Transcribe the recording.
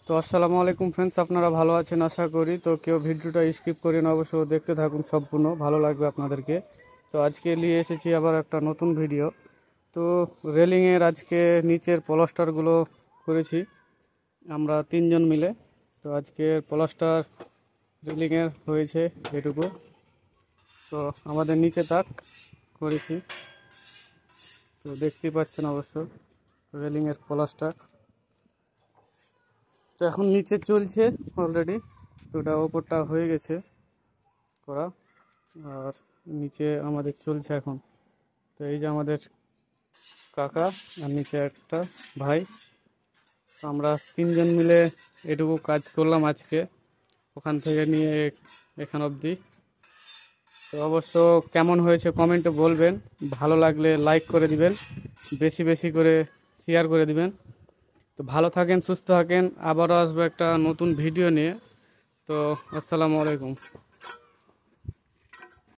তো আসসালামু আলাইকুম ফ্রেন্ডস, আপনারা ভালো আছেন আশা করি। তো কেউ ভিডিওটা স্কিপ করেন, অবশ্য দেখতে থাকুন, সম্পূর্ণ ভালো লাগবে আপনাদেরকে। তো আজকে নিয়ে এসেছি আবার একটা নতুন ভিডিও। তো রেলিংয়ের আজকে নিচের প্লাস্টারগুলো করেছি আমরা তিনজন মিলে। তো আজকে প্লাস্টার রেলিংয়ের হয়েছে এটুকু। তো আমাদের নিচে তাক করেছি, তো দেখতেই পাচ্ছেন অবশ্য রেলিংয়ের প্লাস্টার। তো এখন নিচে চলছে অলরেডি, তো ওটা ওপরটা হয়ে গেছে করা, আর নিচে আমাদের চলছে এখন। তো এই যে আমাদের কাকা আর নিচে একটা ভাই, তো আমরা তিনজন মিলে এটুকু কাজ করলাম আজকে, ওখান থেকে নিয়ে এখান অবধি। তো অবশ্য কেমন হয়েছে কমেন্টে বলবেন, ভালো লাগলে লাইক করে দিবেন, বেশি বেশি করে শেয়ার করে দিবেন। তো ভালো থাকেন, সুস্থ থাকেন, আবারও আসবো একটা নতুন ভিডিও নিয়ে। তো আসসালামু আলাইকুম।